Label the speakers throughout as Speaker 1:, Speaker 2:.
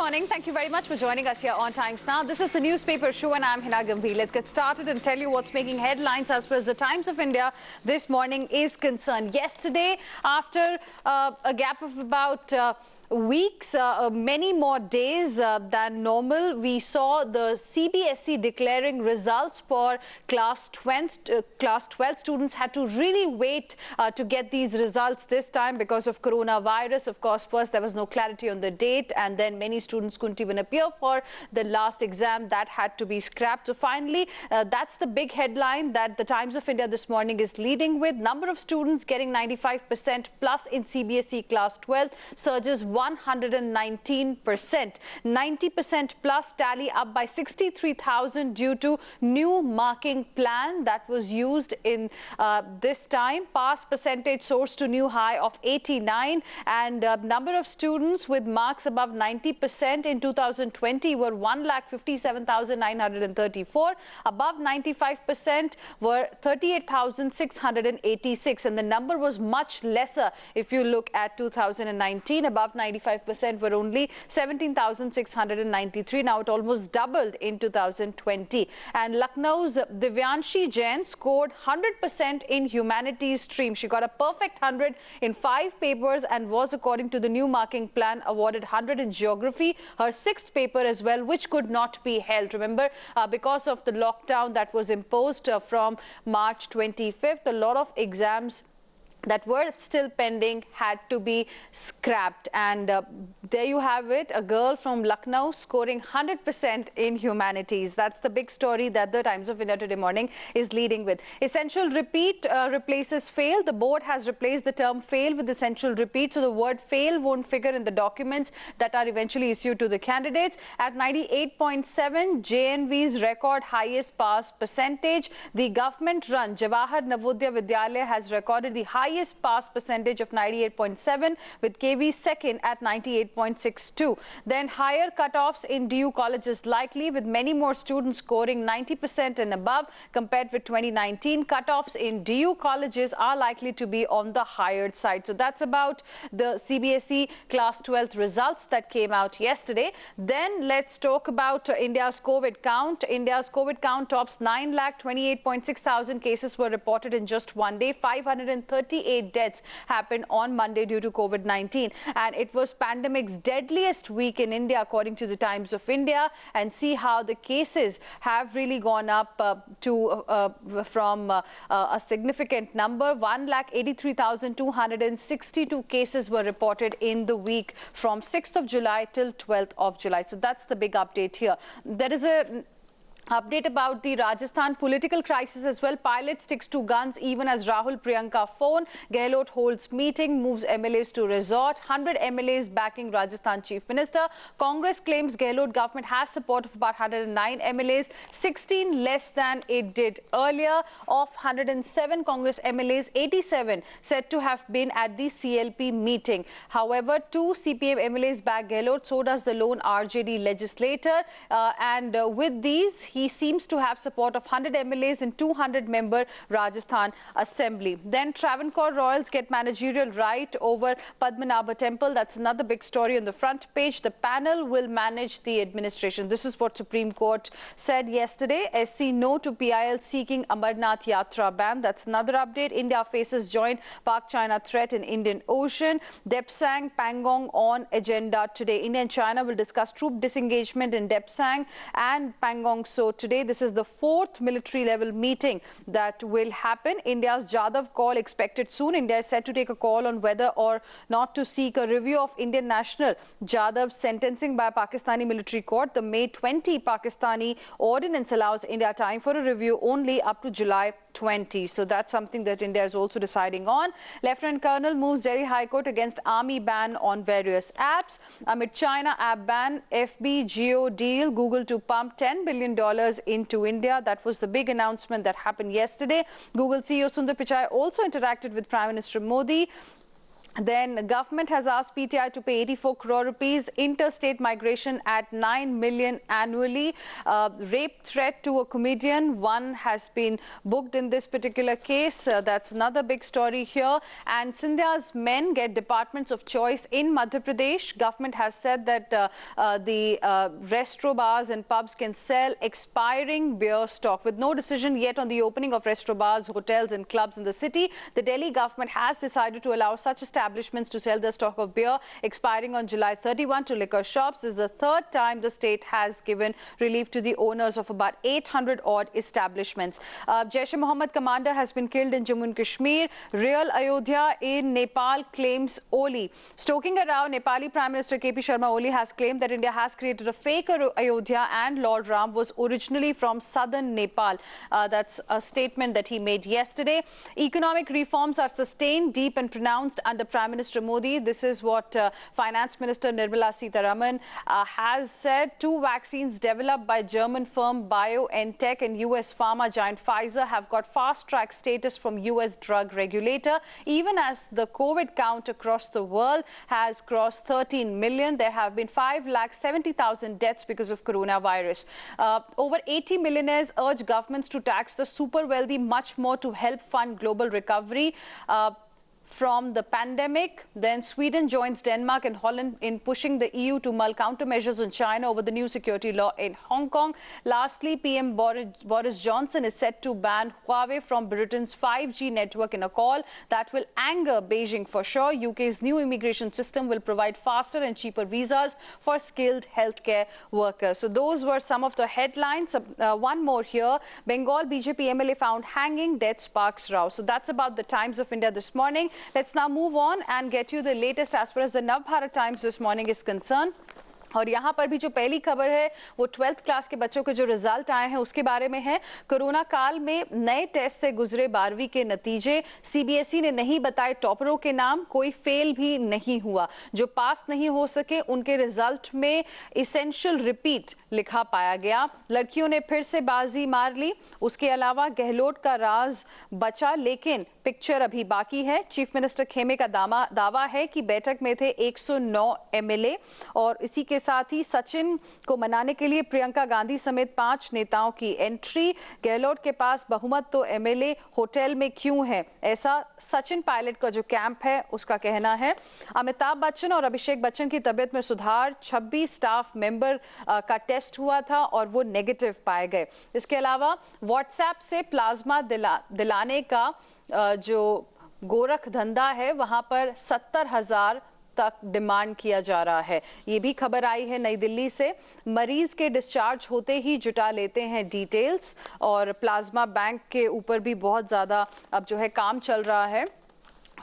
Speaker 1: morning. Thank you very much for joining us here on Times Now. This is the newspaper show and I'm Hina Gambhir. Let's get started and tell you what's making headlines as far as the Times of India this morning is concerned. Yesterday, after a gap of about weeks, many more days than normal, we saw the CBSE declaring results for class 12 students. Had to really wait to get these results this time because of coronavirus. Of course, first there was no clarity on the date, and then many students couldn't even appear for the last exam. That had to be scrapped. So finally, that's the big headline that the Times of India this morning is leading with. Number of students getting 95% plus in CBSE class 12 surges 119%. 90% plus tally up by 63,000 due to new marking plan that was used in this time. Pass percentage soars to new high of 89, and number of students with marks above 90% in 2020 were 1,57,934. Above 95% were 38,686, and the number was much lesser if you look at 2019. Above 95% were only 17,693. Now it almost doubled in 2020. And Lucknow's Divyanshi Jain scored 100% in humanities stream. She got a perfect 100 in 5 papers and was, according to the new marking plan, awarded 100 in geography, her 6th paper as well, which could not be held. Remember, because of the lockdown that was imposed from March 25th, a lot of exams that were still pending had to be scrapped. And there you have it, a girl from Lucknow scoring 100% in humanities. That's the big story that the Times of India today morning is leading with. Essential repeat replaces fail. The board has replaced the term fail with essential repeat, so the word fail won't figure in the documents that are eventually issued to the candidates. At 98.7, JNV's record highest pass percentage. The government-run Jawahar Navodaya Vidyalaya has recorded the highest pass percentage of 98.7, with KV second at 98.62. Then higher cutoffs in DU colleges likely, with many more students scoring 90% and above compared with 2019. Cutoffs in DU colleges are likely to be on the higher side. So that's about the CBSE class 12th results that came out yesterday. Then let's talk about India's COVID count. India's COVID count tops 9,28.6 thousand cases were reported in just one day. 538 deaths happened on Monday due to COVID-19, and it was pandemic's deadliest week in India, according to the Times of India. And see how the cases have really gone up from a significant number. 1,83,262 cases were reported in the week from 6th of July till 12th of July. So that's the big update here. There is a update about the Rajasthan political crisis as well. Pilot sticks to guns even as Rahul Priyanka phone. Gehlot holds meeting, moves MLAs to resort. 100 MLAs backing Rajasthan Chief Minister. Congress claims Gehlot government has support of about 109 MLAs, 16 less than it did earlier. Of 107 Congress MLAs, 87 said to have been at the CLP meeting. However, 2 CPM MLAs back Gehlot, so does the lone RJD legislator. And with these, he seems to have support of 100 MLAs in 200-member Rajasthan Assembly. Then Travancore Royals get managerial right over Padmanabha Temple. That's another big story on the front page. The panel will manage the administration. This is what Supreme Court said yesterday. SC no to PIL seeking Amarnath Yatra ban. That's another update. India faces joint Pak-China threat in Indian Ocean. Depsang Pangong on agenda today. India and China will discuss troop disengagement in Depsang and Pangong. So today, this is the 4th military level meeting that will happen. India's Jadhav call expected soon. India is set to take a call on whether or not to seek a review of Indian national Jadhav's sentencing by a Pakistani military court. The May 20 Pakistani ordinance allows India time for a review only up to July 20. So that's something that India is also deciding on. Lieutenant Colonel moves Delhi High Court against army ban on various apps. Amid China app ban, FB Geo deal, Google to pump $10 billion into India. That was the big announcement that happened yesterday. Google CEO Sundar Pichai also interacted with Prime Minister Modi. Then government has asked PTI to pay 84 crore rupees, interstate migration at 9 million annually. Rape threat to a comedian, one has been booked in this particular case. That's another big story here. And Scindia's men get departments of choice in Madhya Pradesh. Government has said that the restaurant bars and pubs can sell expiring beer stock. With no decision yet on the opening of restaurant bars, hotels and clubs in the city, the Delhi government has decided to allow such establishments to sell their stock of beer expiring on July 31 to liquor shops. This is the third time the state has given relief to the owners of about 800 odd establishments. Jaish-e-Mohammed commander has been killed in Jammu and Kashmir. Real Ayodhya in Nepal claims Oli. Stoking a row, Nepali Prime Minister KP Sharma Oli has claimed that India has created a fake Ayodhya and Lord Ram was originally from southern Nepal. That's a statement that he made yesterday. Economic reforms are sustained, deep and pronounced under Prime Minister Modi. This is what Finance Minister Nirmala Sitharaman has said. Two vaccines developed by German firm BioNTech and US pharma giant Pfizer have got fast-track status from US drug regulator. Even as the COVID count across the world has crossed 13 million, there have been 5,70,000 deaths because of coronavirus. Over 80 millionaires urge governments to tax the super wealthy much more to help fund global recovery from the pandemic. Then Sweden joins Denmark and Holland in pushing the EU to mull countermeasures on China over the new security law in Hong Kong. Lastly, PM Boris Johnson is set to ban Huawei from Britain's 5G network in a call that will anger Beijing for sure. UK's new immigration system will provide faster and cheaper visas for skilled healthcare workers. So those were some of the headlines. One more here. Bengal BJP MLA found hanging, death sparks row. So that's about the Times of India this morning. Let's now move on and get you the latest as far as the Navbharat Times this morning is concerned. और यहाँ पर भी जो पहली खबर है वो 12th class के बच्चों के जो रिजल्ट आए हैं उसके बारे में है। कोरोना काल में नए टेस्ट से गुजरे 12वीं के नतीजे, सीबीएसई ने नहीं बताए टॉपरों के नाम, कोई फेल भी नहीं हुआ। जो पास नहीं हो सके उनके रिजल्ट में इसेंशियल रिपीट लिखा पाया गया। लड़कियों ने फिर से बाजी मार ली। उसके अलावा गहलोत का राज बचा लेकिन पिक्चर अभी बाकी है। चीफ मिनिस्टर खेमे का दावा है कि बैठक में थे 109 एमएलए और इसी के साथ ही सचिन को मनाने के लिए प्रियंका गांधी समेत 5 नेताओं की एंट्री। गहलोत के पास बहुमत तो एमएलए होटल में क्यों है, ऐसा सचिन पायलट का जो कैंप है उसका कहना है। अमिताभ बच्चन और अभिषेक बच्चन की तबीयत में सुधार, 26 स्टाफ मेंबर का टेस्ट हुआ था और वो नेगेटिव पाए गए। इसके अलावा व्हाट्सएप से प्लाज्मा दिलाने का जो गोरख धंधा है वहां पर 70,000 तक डिमांड किया जा रहा है। ये भी खबर आई है नई दिल्ली से। मरीज के डिस्चार्ज होते ही जुटा लेते हैं डिटेल्स और प्लाज्मा बैंक के ऊपर भी बहुत ज्यादा अब जो है काम चल रहा है।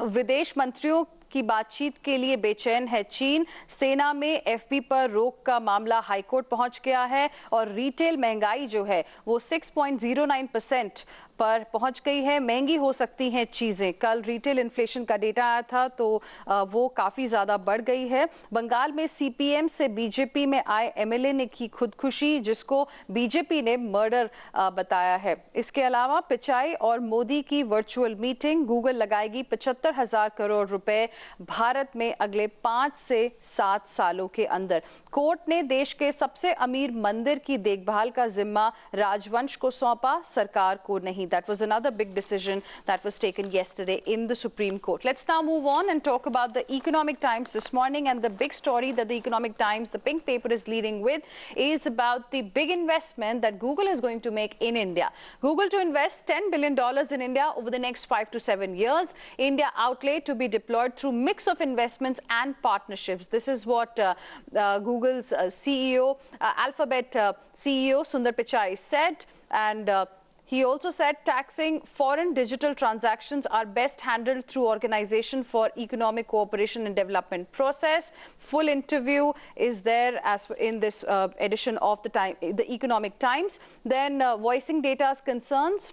Speaker 1: विदेश मंत्रियों की बातचीत के लिए बेचैन है चीन। सेना में एफपी पर रोक का मामला हाईकोर्ट पहुंच गया है और रिटेल महंगाई जो है वो 6.09% पर पहुंच गई है। महंगी हो सकती हैं चीजें। कल रिटेल इन्फ्लेशन का डेटा आया था तो वो काफी ज्यादा बढ़ गई है। बंगाल में सीपीएम से बीजेपी में आए एमएलए ने की खुदकुशी, जिसको बीजेपी ने मर्डर बताया है। इसके अलावा पिचाई और मोदी की वर्चुअल मीटिंग। गूगल लगाएगी 75,000 करोड़ रुपए भारत में अगले 5 से 7 सालों के अंदर। कोर्ट ने देश के सबसे अमीर मंदिर की देखभाल का जिम्मा राजवंश को सौंपा, सरकार को नहीं। That was another big decision that was taken yesterday in the Supreme Court. Let's now move on and talk about the Economic Times this morning, and the big story that the Economic Times, the pink paper, is leading with is about the big investment that Google is going to make in India. Google to invest $10 billion in India over the next 5 to 7 years. India outlay to be deployed through mix of investments and partnerships. This is what Google's CEO, Alphabet CEO Sundar Pichai said, and he also said taxing foreign digital transactions are best handled through Organization for Economic Cooperation and Development process. Full interview is there as in this edition of the Economic Times. Then voicing data's concerns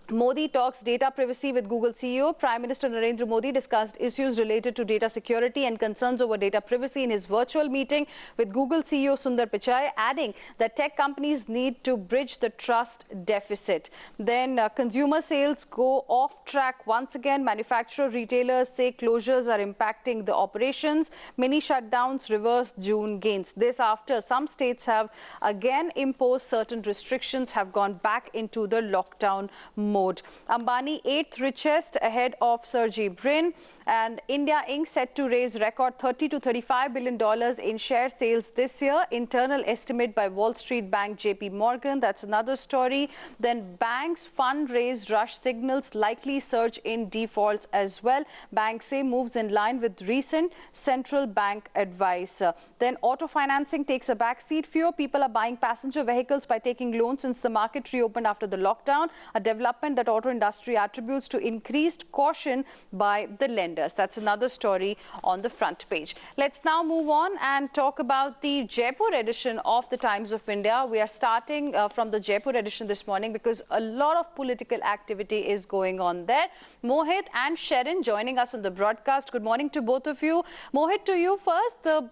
Speaker 1: Modi talks data privacy with Google CEO. Prime Minister Narendra Modi discussed issues related to data security and concerns over data privacy in his virtual meeting with Google CEO Sundar Pichai, adding that tech companies need to bridge the trust deficit. Then consumer sales go off track once again. Manufacturer retailers say closures are impacting the operations. Mini shutdowns reverse June gains. This after some states have again imposed certain restrictions, have gone back into the lockdown mode. Ambani 8th richest ahead of Sergey Brin, and India Inc. set to raise record $30 to $35 billion in share sales this year. Internal estimate by Wall Street Bank JP Morgan. That's another story. Then banks fundraise rush signals likely surge in defaults as well. Banks say moves in line with recent central bank advice. Then auto financing takes a backseat. Fewer people are buying passenger vehicles by taking loans since the market reopened after the lockdown, a development that auto industry attributes to increased caution by the lenders. That's another story on the front page. Let's now move on and talk about the Jaipur edition of the Times of India. We are starting from the Jaipur edition this morning because a lot of political activity is going on there. Mohit and Sharon joining us on the broadcast. Good morning to both of you. Mohit, to you first. The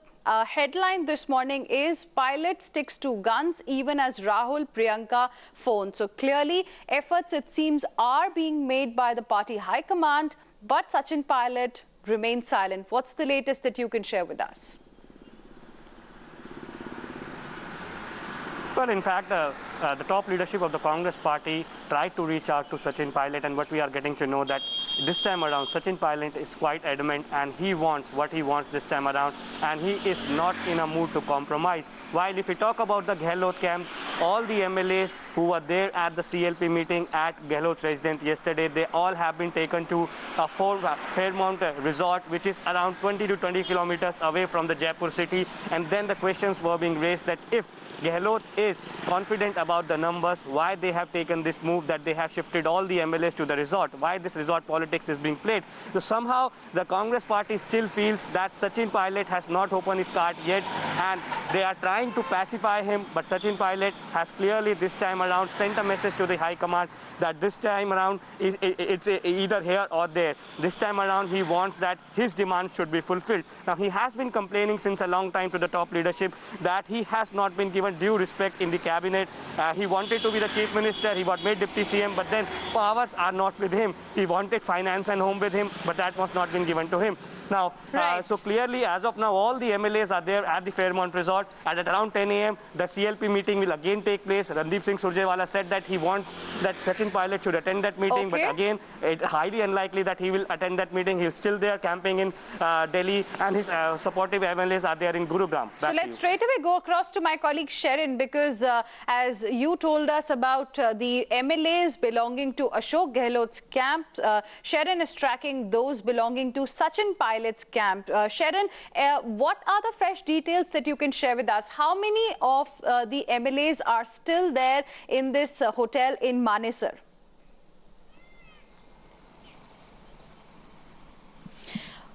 Speaker 1: headline this morning is Pilot sticks to guns even as Rahul Priyanka phone. So clearly efforts, it seems, are being made by the party high command, but Sachin Pilot remains silent. What's the latest that you can share with us?
Speaker 2: Well, in fact, the top leadership of the Congress party tried to reach out to Sachin Pilot, and what we are getting to know that this time around Sachin Pilot is quite adamant and he wants what he wants this time around, and he is not in a mood to compromise. While if we talk about the Gehlot camp, all the MLAs who were there at the CLP meeting at Gehlot's residence yesterday, they all have been taken to a Fairmont resort, which is around 20 to 20 kilometers away from the Jaipur city. And then the questions were being raised that if Gehlot is confident about the numbers, why they have taken this move, that they have shifted all the MLAs to the resort, why this resort politics is being played. So somehow the Congress party still feels that Sachin Pilot has not opened his card yet, and they are trying to pacify him. But Sachin Pilot has clearly this time around sent a message to the High Command that this time around it's either here or there. This time around he wants that his demands should be fulfilled. Now he has been complaining since a long time to the top leadership that he has not been given due respect in the cabinet. He wanted to be the chief minister, he was made deputy CM, but then powers are not with him. He wanted finance and home with him, but that was not been given to him. Now, so clearly, as of now, all the MLAs are there at the Fairmont Resort. And at around 10 a.m., the CLP meeting will again take place. Randeep Singh Surjewala said that he wants that Sachin Pilot should attend that meeting. But again, it's highly unlikely that he will attend that meeting. He's still there camping in Delhi, and his supportive MLAs are there in Gurugram.
Speaker 1: So let's straight away go across to my colleague Sharon, because as you told us about the MLAs belonging to Ashok Gehlot's camp, Sharon is tracking those belonging to Sachin Pilot's camp. Sharon, what are the fresh details that you can share with us? How many of the MLAs are still there in this hotel in Manesar?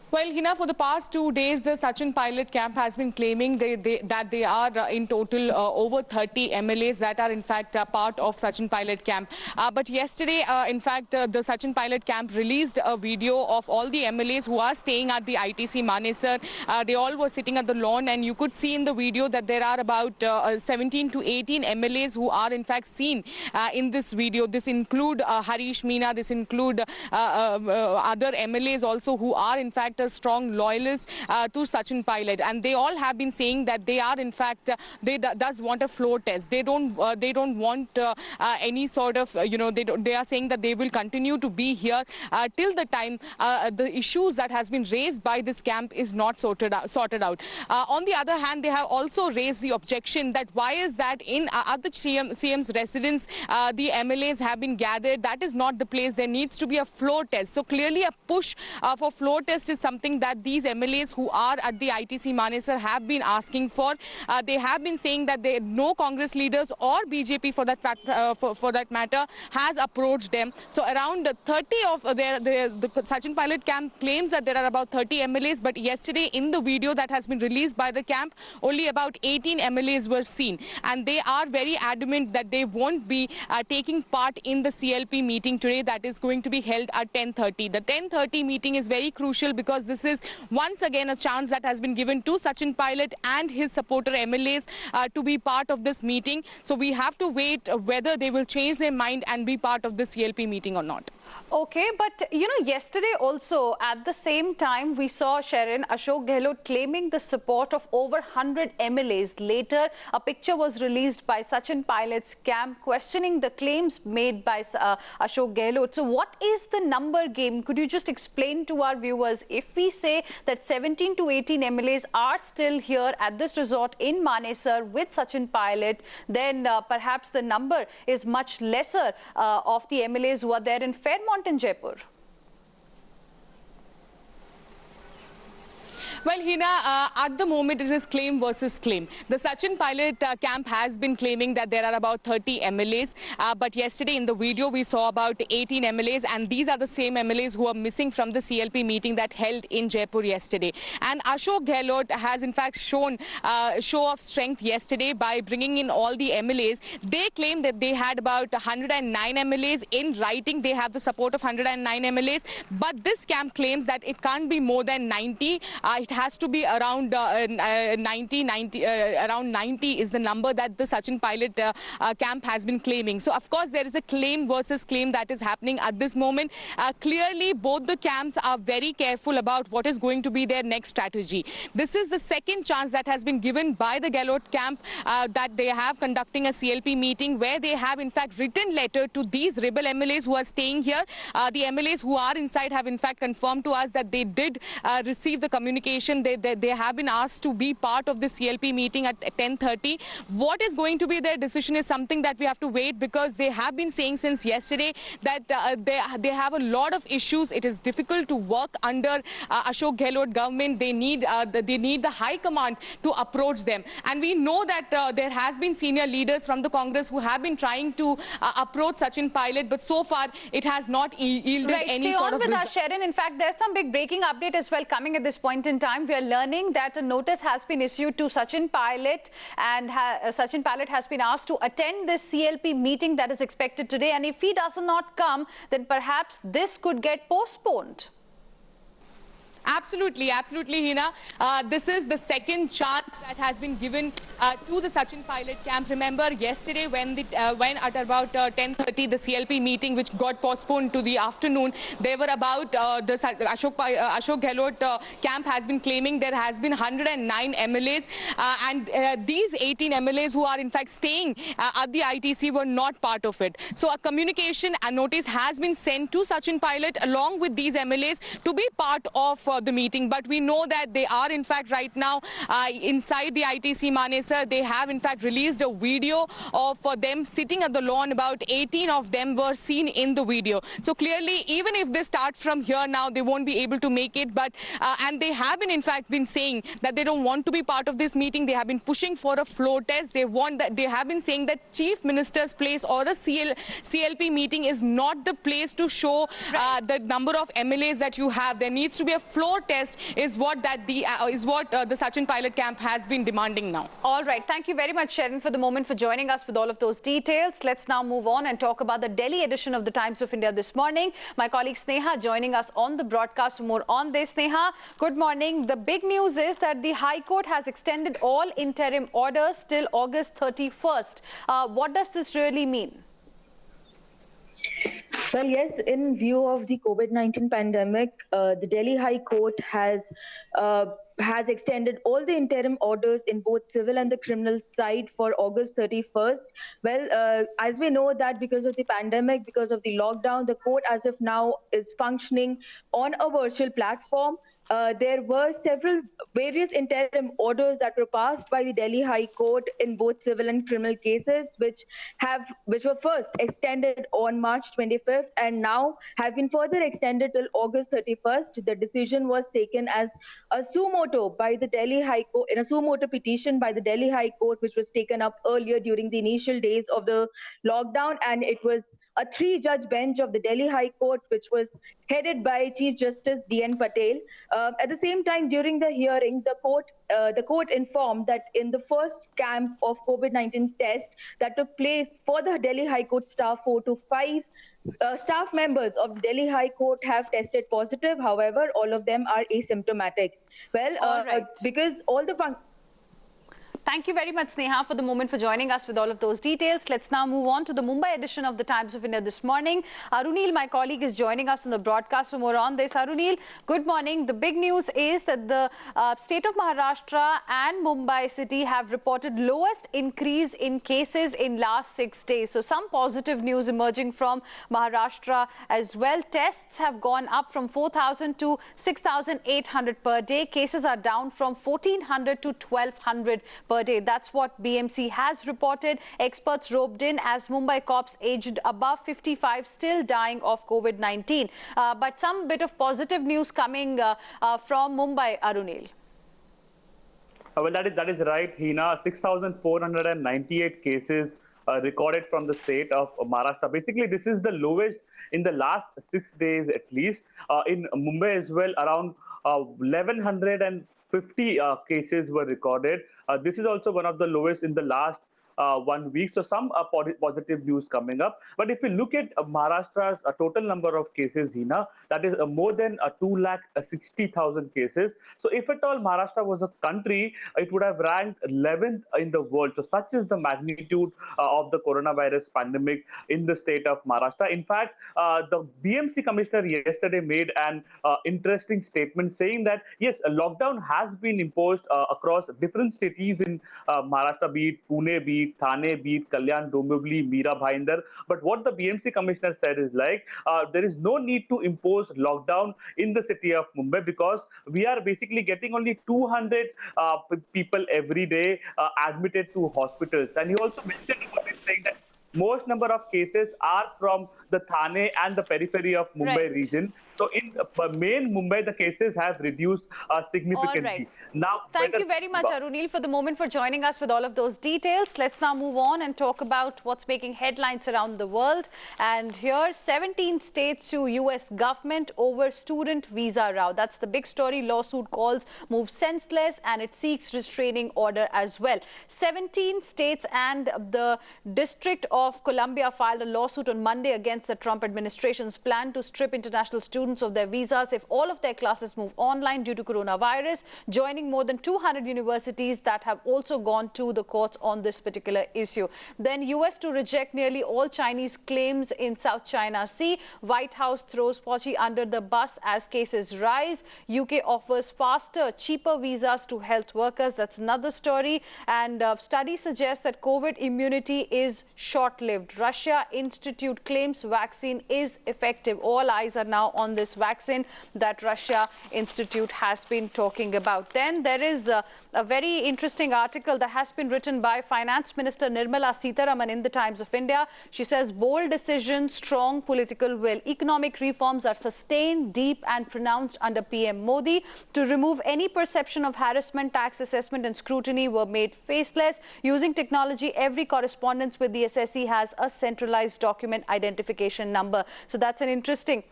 Speaker 3: Well, Hina, for the past 2 days, the Sachin Pilot camp has been claiming that they are in total over 30 MLAs that are in fact part of Sachin Pilot camp. But yesterday, in fact, the Sachin Pilot camp released a video of all the MLAs who are staying at the ITC Manesar. They all were sitting at the lawn, and you could see in the video that there are about 17 to 18 MLAs who are in fact seen in this video. This include Harish Meena, this include other MLAs also who are in fact a strong loyalist to Sachin Pilot, and they all have been saying that they are in fact they does want a floor test. They don't want any sort of they are saying that they will continue to be here till the time the issues that has been raised by this camp is not sorted out. On the other hand, they have also raised the objection that why is that in at the CM's residence the MLAs have been gathered. That is not the place. There needs to be a floor test. So clearly a push for floor test is something something that these MLAs who are at the ITC Manesar have been asking for. They have been saying that no Congress leaders or BJP for that matter has approached them. So around 30 of the Sachin Pilot camp claims that there are about 30 MLAs, but yesterday in the video that has been released by the camp, only about 18 MLAs were seen, and they are very adamant that they won't be taking part in the CLP meeting today that is going to be held at 10:30. The 10:30 meeting is very crucial because this is once again a chance that has been given to Sachin Pilot and his supporter MLAs to be part of this meeting. So we have to wait whether they will change their mind and be part of the CLP meeting or not.
Speaker 1: Okay, but yesterday also at the same time we saw Sharon Ashok Gehlot claiming the support of over 100 MLAs. Later, a picture was released by Sachin Pilot's camp questioning the claims made by Ashok Gehlot. So what is the number game? Could you just explain to our viewers, if we say that 17 to 18 MLAs are still here at this resort in Manesar with Sachin Pilot, then perhaps the number is much lesser of the MLAs who are there in Fairmont in Jaipur.
Speaker 3: Well, Hina, at the moment it is claim versus claim. The Sachin Pilot camp has been claiming that there are about 30 MLAs, but yesterday in the video we saw about 18 MLAs, and these are the same MLAs who are missing from the CLP meeting that held in Jaipur yesterday. And Ashok Gehlot has in fact shown show of strength yesterday by bringing in all the MLAs. They claim that they had about 109 MLAs. In writing, they have the support of 109 MLAs, but this camp claims that it can't be more than 90. It has to be around 90 is the number that the Sachin Pilot camp has been claiming. So of course there is a claim versus claim that is happening at this moment. Clearly both the camps are very careful about what is going to be their next strategy. This is the second chance that has been given by the Gehlot camp that they have conducting a CLP meeting, where they have in fact written letter to these rebel MLAs who are staying here. The MLAs who are inside have in fact confirmed to us that they did receive the communication. They have been asked to be part of the CLP meeting at 10:30. What is going to be their decision is something that we have to wait, because they have been saying since yesterday that they have a lot of issues. It is difficult to work under Ashok Gehlot government. They need the high command to approach them. And we know that there has been senior leaders from the Congress who have been trying to approach Sachin Pilot, but so far it has not yielded any sort of result.
Speaker 1: Stay on with us, Sharon. In fact, there's some big breaking update as well coming at this point in time. We are learning that a notice has been issued to Sachin Pilot, and Sachin Pilot has been asked to attend this CLP meeting that is expected today. And if he does not come, then perhaps this could get postponed.
Speaker 3: Absolutely, absolutely, Hina. This is the second chance that has been given to the Sachin Pilot camp. Remember, yesterday when at about 10:30 the CLP meeting, which got postponed to the afternoon, there were about the Ashok Gehlot camp has been claiming there has been 109 MLAs, and these 18 MLAs who are in fact staying at the ITC were not part of it. So a communication and notice has been sent to Sachin Pilot along with these MLAs to be part of the meeting, but we know that they are in fact right now inside the ITC Manesar. They have in fact released a video of them sitting at the lawn. About 18 of them were seen in the video. So clearly, even if they start from here now, they won't be able to make it. But and they have been in fact been saying that they don't want to be part of this meeting. They have been pushing for a floor test. They want that. They have been saying that Chief Minister's place or a CLP meeting is not the place to show the number of MLAs that you have. There needs to be a floor test, is what the Sachin Pilot camp has been demanding now.
Speaker 1: All right. Thank you very much, Sharon, for the moment, for joining us with all of those details. Let's now move on and talk about the Delhi edition of the Times of India this morning. My colleague Sneha joining us on the broadcast for more on this. Sneha, good morning. The big news is that the High Court has extended all interim orders till August 31st. What does this really mean?
Speaker 4: Well, yes, in view of the COVID-19 pandemic, the Delhi High Court has has extended all the interim orders in both civil and the criminal side for August 31st. Well, as we know that because of the pandemic, because of the lockdown, the court as of now is functioning on a virtual platform. There were several various interim orders that were passed by the Delhi High Court in both civil and criminal cases, which were first extended on March 25th and now have been further extended till August 31st. The decision was taken as a suo moto by the Delhi High Court in a suo moto petition by the Delhi High Court, which was taken up earlier during the initial days of the lockdown, and it was a three-judge bench of the Delhi High Court, which was headed by Chief Justice D.N. Patel. At the same time, during the hearing, the court informed that in the first camp of COVID-19 test that took place for the Delhi High Court staff, 4 to 5 staff members of Delhi High Court have tested positive. However, all of them are asymptomatic. Well, because all the
Speaker 1: Thank you very much, Sneha, for the moment for joining us with all of those details. Let's now move on to the Mumbai edition of the Times of India this morning. Arunil, my colleague, is joining us on the broadcast for more on this. Arunil, good morning. The big news is that the state of Maharashtra and Mumbai city have reported lowest increase in cases in last 6 days. So some positive news emerging from Maharashtra as well. Tests have gone up from 4,000 to 6,800 per day. Cases are down from 1,400 to 1,200 per day. That's what BMC has reported. Experts roped in as Mumbai cops aged above 55 still dying of COVID-19. But some bit of positive news coming from Mumbai, Arunil.
Speaker 5: Well, that is right, Hina. 6,498 cases recorded from the state of Maharashtra. Basically, this is the lowest in the last 6 days at least. In Mumbai as well, around 1,150 cases were recorded. This is also one of the lowest in the last 1 week. So some positive news coming up. But if we look at Maharashtra's total number of cases, Hina, that is more than 260,000 cases. So if at all Maharashtra was a country, it would have ranked 11th in the world. So such is the magnitude of the coronavirus pandemic in the state of Maharashtra. In fact, the BMC commissioner yesterday made an interesting statement saying that, yes, a lockdown has been imposed across different cities in Maharashtra, be it Pune, be it Thane, be it Kalyan, Dombivli, Mira, Bhayandar. But what the BMC commissioner said is like, there is no need to impose lockdown in the city of Mumbai because we are basically getting only 200 people every day admitted to hospitals. And he also mentioned about it, saying that most number of cases are from the Thane and the periphery of Mumbai region. So in main Mumbai, the cases have reduced significantly.
Speaker 1: Right.
Speaker 5: Now,
Speaker 1: thank you very much, Arunil, for the moment for joining us with all of those details. Let's now move on and talk about what's making headlines around the world. And here, 17 states sue US government over student visa row. That's the big story. Lawsuit calls move senseless and it seeks restraining order as well. 17 states and the District of Columbia filed a lawsuit on Monday against the Trump administration's plan to strip international students of their visas if all of their classes move online due to coronavirus, joining more than 200 universities that have also gone to the courts on this particular issue. Then US to reject nearly all Chinese claims in South China Sea. White House throws Fauci under the bus as cases rise. UK offers faster, cheaper visas to health workers. That's another story. And study suggests that COVID immunity is short-lived. Russia Institute claims vaccine is effective. All eyes are now on this vaccine that Russia Institute has been talking about. Then there is a very interesting article that has been written by Finance Minister Nirmala Sitharaman in the Times of India. She says, bold decision, strong political will. Economic reforms are sustained, deep and pronounced under PM Modi. To remove any perception of harassment, tax assessment and scrutiny were made faceless. Using technology, every correspondence with the SSE has a centralized document identification number. So that's an interesting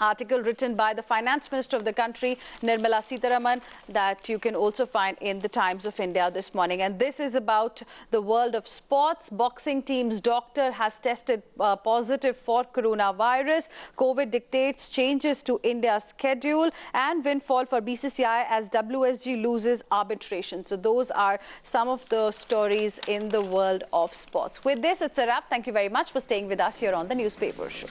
Speaker 1: article written by the Finance Minister of the country, Nirmala Sitharaman, that you can also find in the Times of India this morning. And this is about the world of sports. Boxing team's doctor has tested positive for coronavirus. COVID dictates changes to India's schedule and windfall for BCCI as WSG loses arbitration. So those are some of the stories in the world of sports. With this, it's a wrap. Thank you very much for staying with us here on the Newspaper Show.